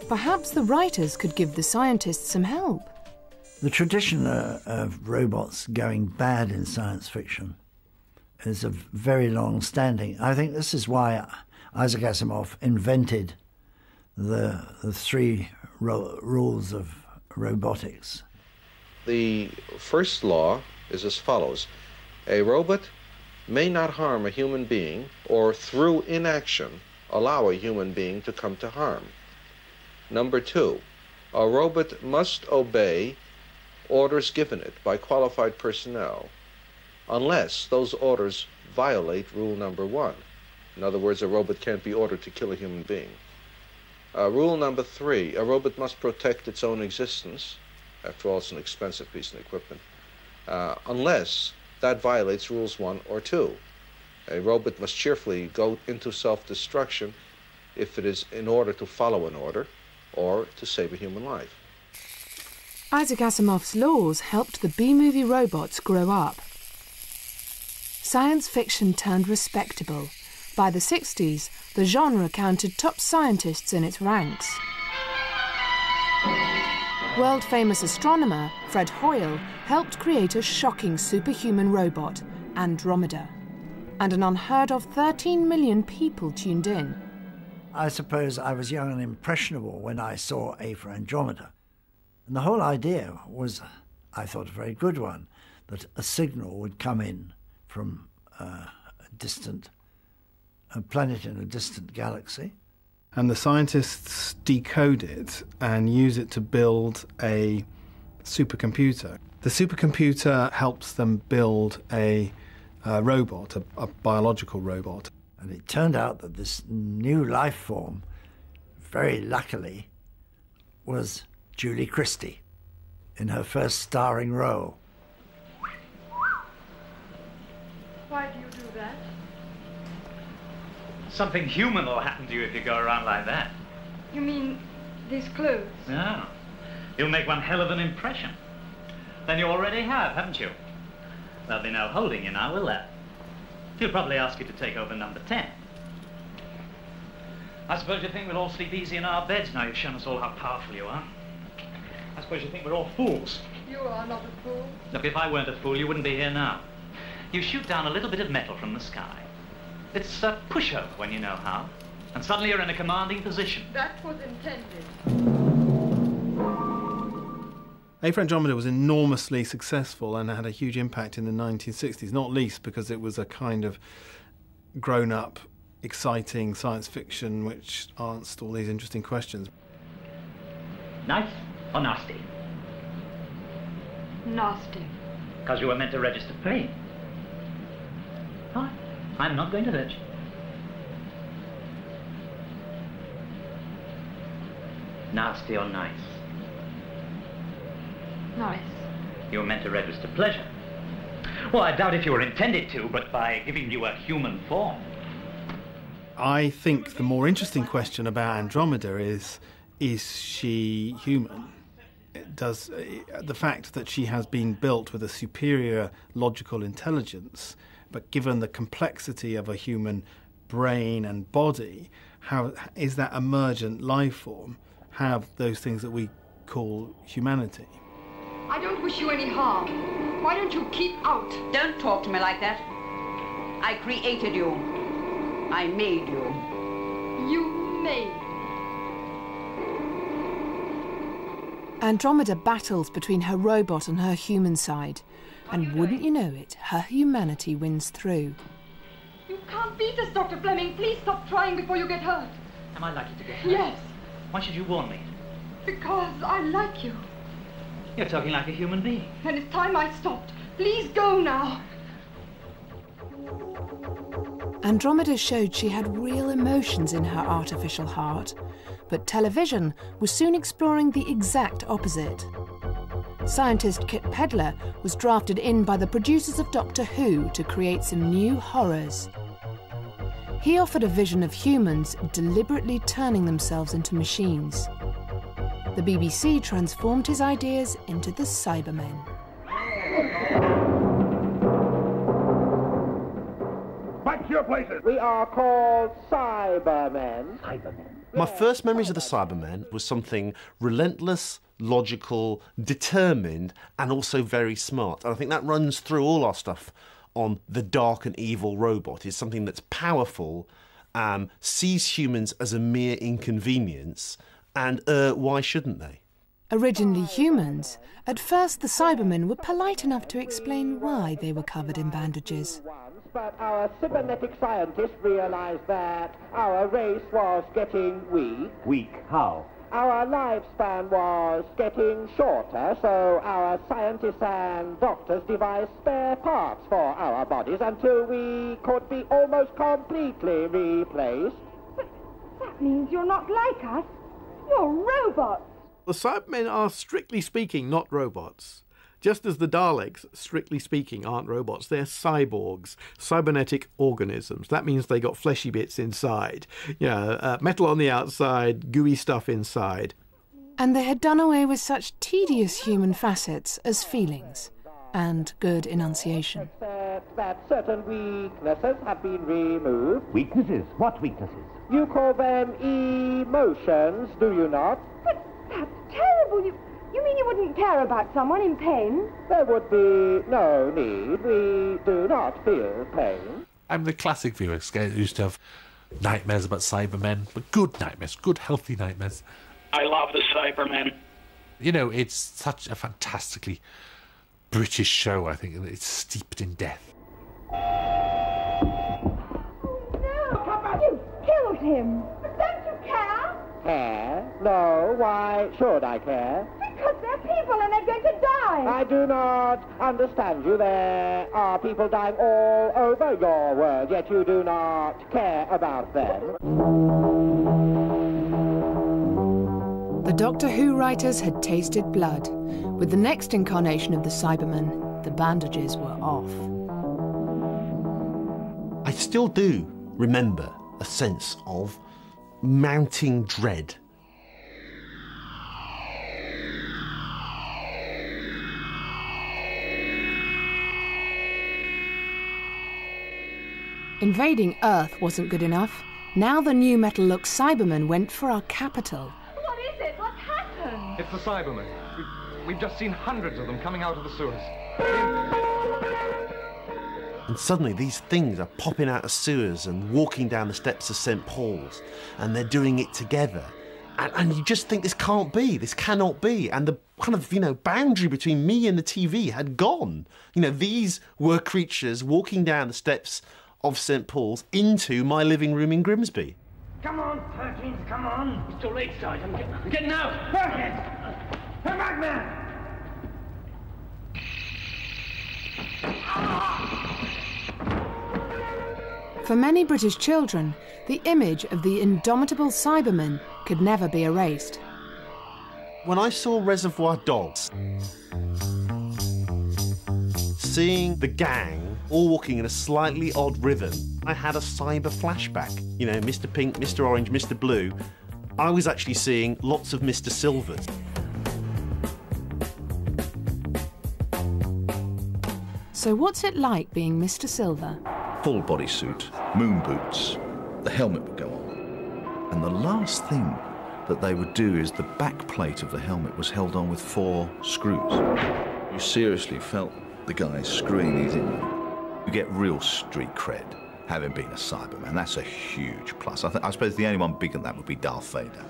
Perhaps the writers could give the scientists some help. The tradition of robots going bad in science fiction is a very long-standing. I think this is why Isaac Asimov invented the three rules of robotics. The first law is as follows. A robot may not harm a human being or through inaction allow a human being to come to harm. Number two, a robot must obey orders given it by qualified personnel unless those orders violate rule number one. In other words, a robot can't be ordered to kill a human being. Rule number three, a robot must protect its own existence. After all, it's an expensive piece of equipment. Unless that violates rules 1 or 2. A robot must cheerfully go into self-destruction if it is in order to follow an order or to save a human life. Isaac Asimov's laws helped the B-movie robots grow up. Science fiction turned respectable. By the 60s, the genre counted top scientists in its ranks. World-famous astronomer Fred Hoyle helped create a shocking superhuman robot, Andromeda. And an unheard-of 13 million people tuned in. I suppose I was young and impressionable when I saw A for Andromeda. And the whole idea was, I thought, a very good one, that a signal would come in from a planet in a distant galaxy. And the scientists decode it and use it to build a supercomputer. The supercomputer helps them build a robot, a biological robot. And it turned out that this new life form, very luckily, was Julie Christie in her first starring role. Why do you do that? Something human will happen to you if you go around like that. You mean these clothes? No. You'll make one hell of an impression. Then you already have, haven't you? There'll be no holding you now, will there? He'll probably ask you to take over number 10. I suppose you think we'll all sleep easy in our beds now you've shown us all how powerful you are. I suppose you think we're all fools. You are not a fool. Look, if I weren't a fool, you wouldn't be here now. You shoot down a little bit of metal from the sky. It's a pushover when you know how. And suddenly you're in a commanding position. That was intended. A for Andromeda was enormously successful and had a huge impact in the 1960s, not least because it was a kind of grown-up, exciting science fiction which answered all these interesting questions. Nice or nasty? Nasty. Because you were meant to register plain. Fine. I'm not going to hurt you. Nasty or nice? Nice. You were meant to register pleasure. Well, I doubt if you were intended to, but by giving you a human form. I think the more interesting question about Andromeda is she human? Does the fact that she has been built with a superior logical intelligence, but given the complexity of a human brain and body, how is that emergent life form have those things that we call humanity? I don't wish you any harm. Why don't you keep out? Don't talk to me like that. I created you. I made you. You made. Andromeda battles between her robot and her human side. And wouldn't you know it, her humanity wins through. You can't beat us, Dr. Fleming. Please stop trying before you get hurt. Am I likely to get hurt? Yes. Why should you warn me? Because I like you. You're talking like a human being. And it's time I stopped. Please go now. Andromeda showed she had real emotions in her artificial heart, but television was soon exploring the exact opposite. Scientist Kit Pedler was drafted in by the producers of Doctor Who to create some new horrors. He offered a vision of humans deliberately turning themselves into machines. The BBC transformed his ideas into the Cybermen. Back to your places. We are called Cybermen. Cybermen. My first memories of the Cybermen was something relentless, logical, determined, and also very smart. And I think that runs through all our stuff on the dark and evil robot. It's something that's powerful, sees humans as a mere inconvenience, and why shouldn't they? Originally humans, at first the Cybermen were polite enough to explain why they were covered in bandages. But our cybernetic scientists realized that our race was getting weak. Weak? How? Our lifespan was getting shorter, so our scientists and doctors devised spare parts for our bodies until we could be almost completely replaced. But that means you're not like us. You're robots. The Cybermen are, strictly speaking, not robots. Just as the Daleks, strictly speaking, aren't robots. They're cyborgs, cybernetic organisms. That means they got fleshy bits inside. Metal on the outside, gooey stuff inside. And they had done away with such tedious human facets as feelings and good enunciation. That certain weaknesses have been removed. Weaknesses? What weaknesses? You call them emotions, do you not? But that's terrible. You mean you wouldn't care about someone in pain? There would be no need. We do not feel pain. I'm the classic viewer, scared, used to have nightmares about Cybermen, but good nightmares, good healthy nightmares. I love the Cybermen. You know, it's such a fantastically British show, I think, and it's steeped in death. No! You killed him! But don't you care? Care? No, why should I care? Because they're people and they're going to die! I do not understand you. There are people dying all over your world, yet you do not care about them. The Doctor Who writers had tasted blood. With the next incarnation of the Cybermen, the bandages were off. I still do remember a sense of mounting dread. Invading Earth wasn't good enough. Now the new metal-look Cybermen went for our capital. What is it? What's happened? It's the Cybermen. We've just seen hundreds of them coming out of the sewers. And suddenly these things are popping out of sewers and walking down the steps of St. Paul's, and they're doing it together. And you just think, this can't be, this cannot be. And the kind of, boundary between me and the TV had gone. These were creatures walking down the steps of St. Paul's into my living room in Grimsby. Come on, Perkins, come on. It's too late, Sergeant. I'm getting out. Perkins! Come back, man! For many British children, the image of the indomitable Cybermen could never be erased. When I saw Reservoir Dogs, seeing the gang all walking in a slightly odd rhythm, I had a cyber flashback. Mr. Pink, Mr. Orange, Mr. Blue. I was actually seeing lots of Mr. Silvers. So what's it like being Mr. Silver? Full bodysuit, moon boots, the helmet would go on. And the last thing that they would do is the back plate of the helmet was held on with 4 screws. You seriously felt the guys screwing these in. You get real street cred having been a Cyberman. That's a huge plus. I suppose the only one bigger than that would be Darth Vader.